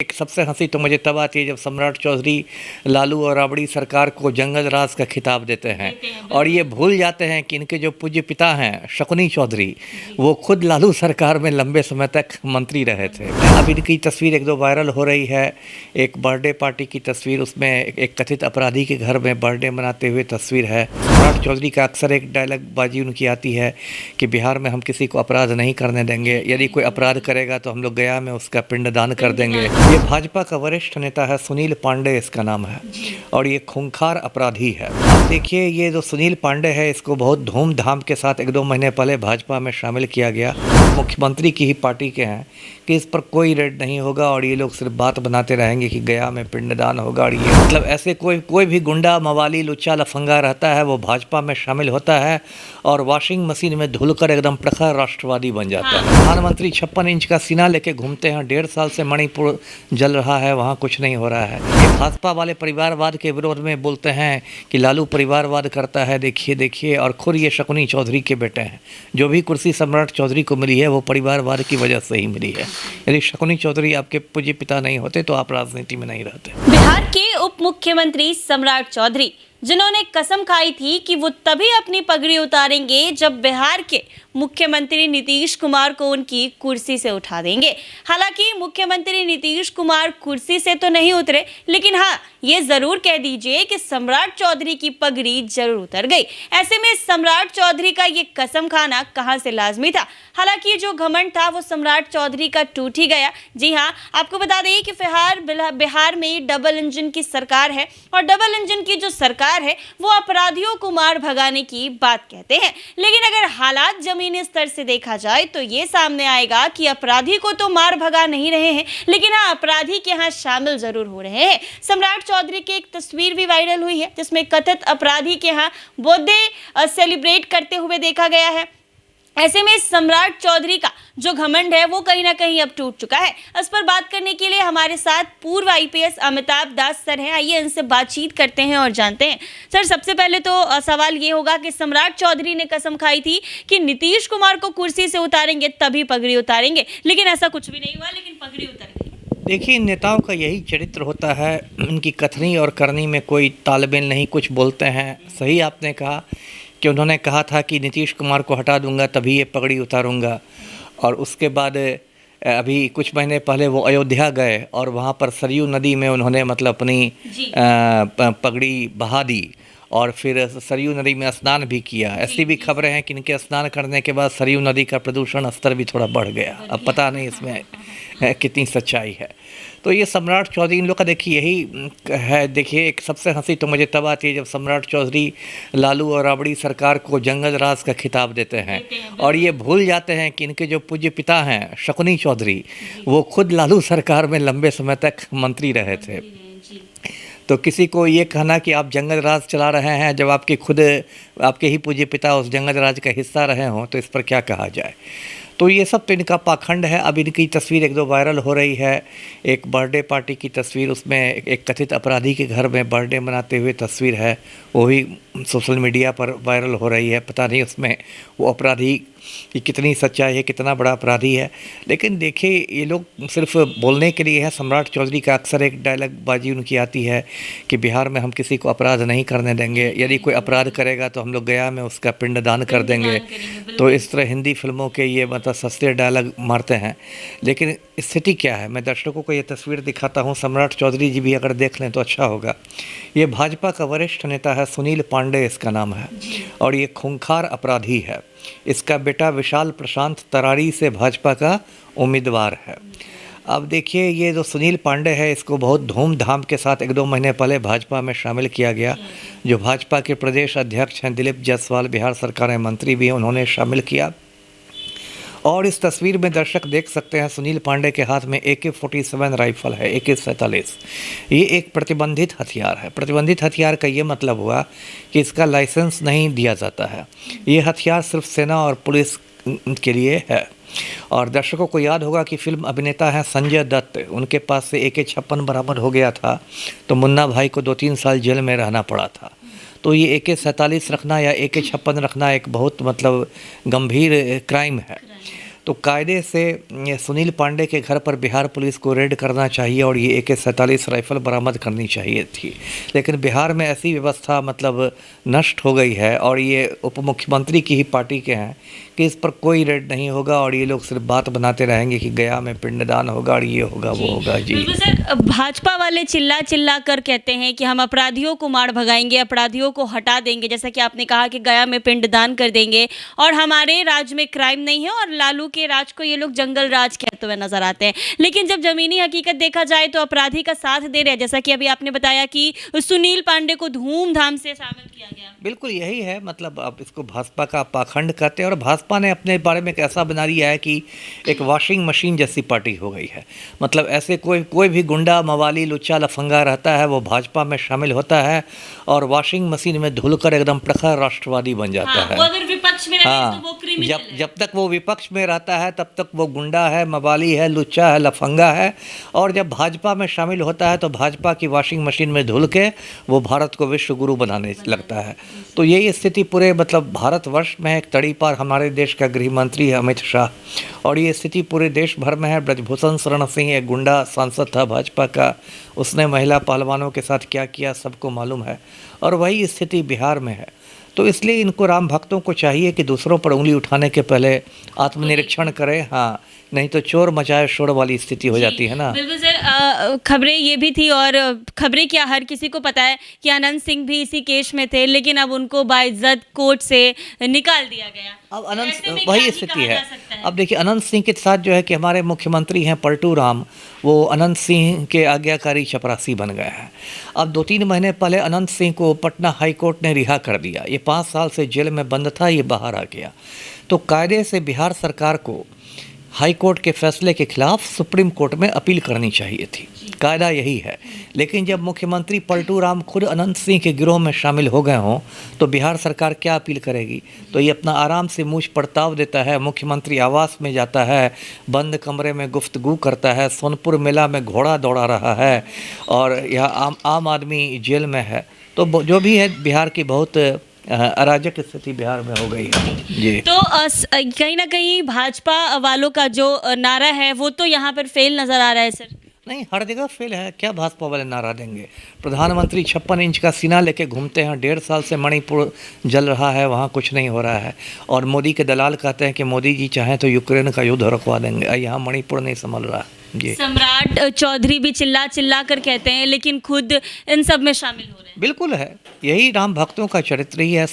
एक सबसे हंसी तो मुझे तब आती है जब सम्राट चौधरी लालू और राबड़ी सरकार को जंगल राज का खिताब देते हैं और ये भूल जाते हैं कि इनके जो पूज्य पिता हैं शकुनी चौधरी वो खुद लालू सरकार में लंबे समय तक मंत्री रहे थे। अब इनकी तस्वीर एक दो वायरल हो रही है। एक बर्थडे पार्टी की तस्वीर, उसमें एक कथित अपराधी के घर में बर्थडे मनाते हुए तस्वीर है। सम्राट चौधरी का अक्सर एक डायलॉग बाजी उनकी आती है कि बिहार में हम किसी को अपराध नहीं करने देंगे, यदि कोई अपराध करेगा तो हम लोग गया में उसका पिंडदान कर देंगे। ये भाजपा का वरिष्ठ नेता है, सुनील पांडे इसका नाम है और ये खूंखार अपराधी है। अब देखिए, ये जो सुनील पांडे है इसको बहुत धूमधाम के साथ एक दो महीने पहले भाजपा में शामिल किया गया। मुख्यमंत्री की ही पार्टी के हैं कि इस पर कोई रेड नहीं होगा और ये लोग सिर्फ बात बनाते रहेंगे कि गया में पिंडदान होगा। और ये मतलब ऐसे कोई भी गुंडा मवाली लुच्चा लफंगा रहता है वो भाजपा में शामिल होता है और वॉशिंग मशीन में धुलकर एकदम प्रखर राष्ट्रवादी बन जाता है। प्रधानमंत्री 56 इंच का सीना लेके घूमते हैं। 1.5 साल से मणिपुर जल रहा है, वहाँ कुछ नहीं हो रहा है। ये भाजपा वाले परिवारवाद के विरोध में बोलते हैं कि लालू परिवारवाद करता है। देखिए और खुद ये शकुनी चौधरी के बेटे हैं। जो भी कुर्सी सम्राट चौधरी को मिली है वो परिवारवाद की वजह से ही मिली है। यदि शकुनी चौधरी आपके पूज्य पिता नहीं होते तो आप राजनीति में नहीं रहते। बिहार के उप मुख्यमंत्री सम्राट चौधरी, जिन्होंने कसम खाई थी कि वो तभी अपनी पगड़ी उतारेंगे जब बिहार के मुख्यमंत्री नीतीश कुमार को उनकी कुर्सी से उठा देंगे। हालांकि मुख्यमंत्री नीतीश कुमार कुर्सी से तो नहीं उतरे, लेकिन हाँ, ये जरूर कह दीजिए कि सम्राट चौधरी की पगड़ी जरूर उतर गई। ऐसे में सम्राट चौधरी का ये कसम खाना कहां से लाजमी था। हालांकि जो घमंड था वो सम्राट चौधरी का टूट ही गया। जी हाँ, आपको बता दें कि बिहार में डबल इंजन की सरकार है और डबल इंजन की जो सरकार है वो अपराधियों को मार भगाने की बात कहते हैं। लेकिन अगर हालात जमीनी स्तर से देखा जाए तो ये सामने आएगा कि अपराधी को तो मार भगा नहीं रहे हैं, लेकिन हाँ, अपराधी के यहाँ शामिल जरूर हो रहे हैं। सम्राट चौधरी की एक तस्वीर भी वायरल हुई है जिसमें कथित अपराधी के यहाँ बर्थडे सेलिब्रेट करते हुए देखा गया है। ऐसे में सम्राट चौधरी का जो घमंड है वो कहीं ना कहीं अब टूट चुका है। इस पर बात करने के लिए हमारे साथ पूर्व आईपीएस अमिताभ दास सर हैं। आइए इनसे बातचीत करते हैं और जानते हैं। सर, सबसे पहले तो सवाल ये होगा कि सम्राट चौधरी ने कसम खाई थी कि नीतीश कुमार को कुर्सी से उतारेंगे तभी पगड़ी उतारेंगे, लेकिन ऐसा कुछ भी नहीं हुआ, लेकिन पगड़ी उतर गई। देखिए, इन नेताओं का यही चरित्र होता है, उनकी कथनी और करनी में कोई तालमेल नहीं, कुछ बोलते हैं। सही आपने कहा कि उन्होंने कहा था कि नीतीश कुमार को हटा दूंगा तभी ये पगड़ी उतारूंगा, और उसके बाद अभी कुछ महीने पहले वो अयोध्या गए और वहाँ पर सरयू नदी में उन्होंने मतलब अपनी पगड़ी बहा दी और फिर सरयू नदी में स्नान भी किया। ऐसी भी खबरें हैं कि इनके स्नान करने के बाद सरयू नदी का प्रदूषण स्तर भी थोड़ा बढ़ गया। अब पता नहीं इसमें कितनी सच्चाई है। तो ये सम्राट चौधरी इन लोग का देखिए यही है। देखिए, एक सबसे हंसी तो मुझे तब आती है जब सम्राट चौधरी लालू और राबड़ी सरकार को जंगल राज का खिताब देते हैं और ये भूल जाते हैं कि इनके जो पूज्य पिता हैं शकुनी चौधरी वो खुद लालू सरकार में लंबे समय तक मंत्री रहे थे। तो किसी को ये कहना कि आप जंगल राज चला रहे हैं जब आपके ही पूज्य पिता उस जंगल राज का हिस्सा रहे हों, तो इस पर क्या कहा जाए। तो ये सब तो इनका पाखंड है। अब इनकी तस्वीर एक दो वायरल हो रही है। एक बर्थडे पार्टी की तस्वीर, उसमें एक कथित अपराधी के घर में बर्थडे मनाते हुए तस्वीर है, वो भी सोशल मीडिया पर वायरल हो रही है। पता नहीं उसमें वो अपराधी कि कितनी सच्चाई है, कितना बड़ा अपराधी है। लेकिन देखिए, ये लोग सिर्फ बोलने के लिए है। सम्राट चौधरी का अक्सर एक डायलॉग बाजी उनकी आती है कि बिहार में हम किसी को अपराध नहीं करने देंगे, यदि कोई अपराध करेगा तो हम लोग गया में उसका पिंडदान कर देंगे। तो इस तरह हिंदी फिल्मों के ये मतलब सस्ते डायलॉग मारते हैं। लेकिन स्थिति क्या है, मैं दर्शकों को ये तस्वीर दिखाता हूँ। सम्राट चौधरी जी भी अगर देख लें तो अच्छा होगा। ये भाजपा का वरिष्ठ नेता है, सुनील पांडे इसका नाम है और ये खूंखार अपराधी है। इसका बेटा विशाल प्रशांत तरारी से भाजपा का उम्मीदवार है। अब देखिए, ये जो सुनील पांडे है इसको बहुत धूमधाम के साथ एक दो महीने पहले भाजपा में शामिल किया गया। जो भाजपा के प्रदेश अध्यक्ष हैं दिलीप जायसवाल, बिहार सरकार में मंत्री भी हैं, उन्होंने शामिल किया। और इस तस्वीर में दर्शक देख सकते हैं सुनील पांडे के हाथ में AK-47 राइफल है, AK-47। ये एक प्रतिबंधित हथियार है। प्रतिबंधित हथियार का ये मतलब हुआ कि इसका लाइसेंस नहीं दिया जाता है। ये हथियार सिर्फ सेना और पुलिस के लिए है। और दर्शकों को याद होगा कि फिल्म अभिनेता हैं संजय दत्त, उनके पास से AK-56 बरामद हो गया था तो मुन्ना भाई को 2-3 साल जेल में रहना पड़ा था। तो ये AK-47 रखना या AK-56 रखना एक बहुत मतलब गंभीर क्राइम है। तो कायदे से ये सुनील पांडे के घर पर बिहार पुलिस को रेड करना चाहिए और ये AK-47 राइफल बरामद करनी चाहिए थी। लेकिन बिहार में ऐसी व्यवस्था मतलब नष्ट हो गई है और ये उप मुख्यमंत्री की ही पार्टी के हैं कि इस पर कोई रेड नहीं होगा और ये लोग सिर्फ बात बनाते रहेंगे कि गया में पिंडदान होगा और ये होगा वो होगा। जी बिल्कुल सर, भाजपा वाले चिल्ला चिल्ला कर कहते हैं कि हम अपराधियों को मार भगाएंगे, अपराधियों को हटा देंगे, जैसा कि आपने कहा कि गया में पिंडदान कर देंगे और हमारे राज्य में क्राइम नहीं है और लालू के राज को ये लोग जंगल राज कहते हुए नजर आते हैं। लेकिन जब जमीनी हकीकत देखा जाए तो अपराधी का साथ दे रहे हैं, जैसा कि अभी आपने बताया कि सुनील पांडे को धूमधाम से शामिल किया गया। बिल्कुल यही है, मतलब अब इसको भाजपा का पाखंड कहते हैं और भाजपा ने अपने बारे में एक ऐसा बना लिया है कि एक वॉशिंग मशीन जैसी पार्टी हो गई है। मतलब ऐसे कोई भी गुंडा मवाली लुच्चा लफंगा रहता है वो भाजपा में शामिल होता है और वॉशिंग मशीन में धुलकर एकदम प्रखर राष्ट्रवादी बन जाता है। वो अगर विपक्ष में रहे तो वो क्रिमिनल है। जब तक वो विपक्ष में रहता है तब तक वो गुंडा है, मवाली है, लुच्चा है, लफंगा है और जब भाजपा में शामिल होता है तो भाजपा की वॉशिंग मशीन में धुल के वो भारत को विश्व गुरु बनाने लगता है। तो यही स्थिति पूरे मतलब भारतवर्ष में है। एक तड़ी पार हमारे देश का गृह मंत्री है अमित शाह और ये स्थिति पूरे देश भर में है। ब्रजभूषण शरण सिंह एक गुंडा सांसद था भाजपा का, उसने महिला पहलवानों के साथ क्या किया सबको मालूम है और वही स्थिति बिहार में है। तो इसलिए इनको राम भक्तों को चाहिए कि दूसरों पर उंगली उठाने के पहले आत्मनिरीक्षण करें। हाँ, नहीं तो चोर मचाए शोर वाली स्थिति हो जाती है ना। बिल्कुल सर, खबरें ये भी थी और खबरें क्या हर किसी को पता है कि अनंत सिंह भी इसी केस में थे, लेकिन अब उनको बाइज्जत कोर्ट से निकाल दिया गया। अब अनंत वही स्थिति है। अब देखिए अनंत सिंह के साथ जो है कि हमारे मुख्यमंत्री हैं पलटू राम, वो अनंत सिंह के आज्ञाकारी चपरासी बन गए हैं। अब 2-3 महीने पहले अनंत सिंह को पटना हाई कोर्ट ने रिहा कर दिया। ये 5 साल से जेल में बंद था, ये बाहर आ गया। तो कायदे से बिहार सरकार को हाई कोर्ट के फैसले के खिलाफ सुप्रीम कोर्ट में अपील करनी चाहिए थी, कायदा यही है। लेकिन जब मुख्यमंत्री पलटू राम खुद अनंत सिंह के गिरोह में शामिल हो गए हों तो बिहार सरकार क्या अपील करेगी। तो ये अपना आराम से मूछ पड़ताव देता है, मुख्यमंत्री आवास में जाता है, बंद कमरे में गुफ्तगू करता है, सोनपुर मेला में घोड़ा दौड़ा रहा है और यह आम आदमी जेल में है। तो जो भी है बिहार की बहुत अराजक स्थिति बिहार में हो गई है। जी तो कहीं ना कहीं भाजपा वालों का जो नारा है वो तो यहाँ पर फेल नजर आ रहा है सर। नहीं, हर जगह फेल है। क्या भाजपा वाले नारा देंगे। प्रधानमंत्री 56 इंच का सीना लेके घूमते हैं, 1.5 साल से मणिपुर जल रहा है, वहाँ कुछ नहीं हो रहा है और मोदी के दलाल कहते हैं कि मोदी जी चाहें तो यूक्रेन का युद्ध रुकवा देंगे, यहाँ मणिपुर नहीं संभल रहा। जी सम्राट चौधरी भी चिल्ला चिल्ला कर कहते हैं लेकिन खुद इन सब में शामिल हो रहे हैं। बिल्कुल है, यही राम भक्तों का चरित्र ही है।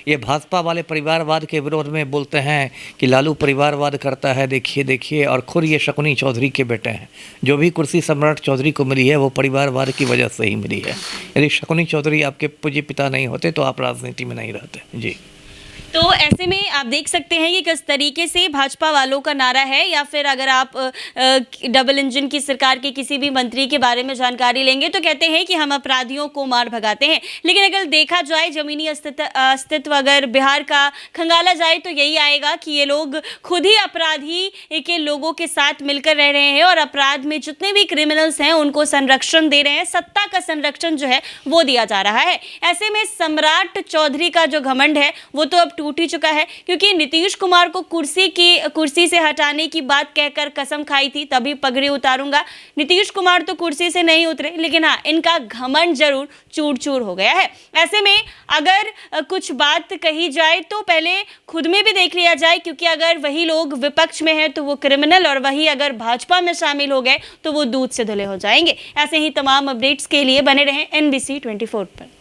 ये भाजपा वाले परिवारवाद के विरोध में बोलते हैं कि लालू परिवारवाद करता है, देखिए देखिए, और खुद ये शकुनी चौधरी के बेटे हैं। जो भी कुर्सी सम्राट चौधरी को मिली है वो परिवारवाद की वजह से ही मिली है। यदि शकुनी चौधरी आपके पूज्य पिता नहीं होते तो आप राजनीति में नहीं रहते। जी तो ऐसे में आप देख सकते हैं कि किस तरीके से भाजपा वालों का नारा है, या फिर अगर आप डबल इंजन की सरकार के किसी भी मंत्री के बारे में जानकारी लेंगे तो कहते हैं कि हम अपराधियों को मार भगाते हैं। लेकिन अगर देखा जाए जमीनी अस्तित्व अगर बिहार का खंगाला जाए तो यही आएगा कि ये लोग खुद ही अपराधी के लोगों के साथ मिलकर रह रहे हैं और अपराध में जितने भी क्रिमिनल्स हैं उनको संरक्षण दे रहे हैं, सत्ता का संरक्षण जो है वो दिया जा रहा है। ऐसे में सम्राट चौधरी का जो घमंड है वो तो अब टूट ही चुका है, क्योंकि नीतीश कुमार को कुर्सी से हटाने की बात कहकर कसम खाई थी तभी पगड़ी उतारूंगा। नीतीश कुमार तो कुर्सी से नहीं उतरे, लेकिन हाँ इनका घमंड जरूर चूर चूर हो गया है। ऐसे में अगर कुछ बात कही जाए तो पहले खुद में भी देख लिया जाए, क्योंकि अगर वही लोग विपक्ष में हैं तो वो क्रिमिनल और वही अगर भाजपा में शामिल हो गए तो वो दूध से धुले हो जाएंगे। ऐसे ही तमाम अपडेट्स के लिए बने रहें NBC 24 पर।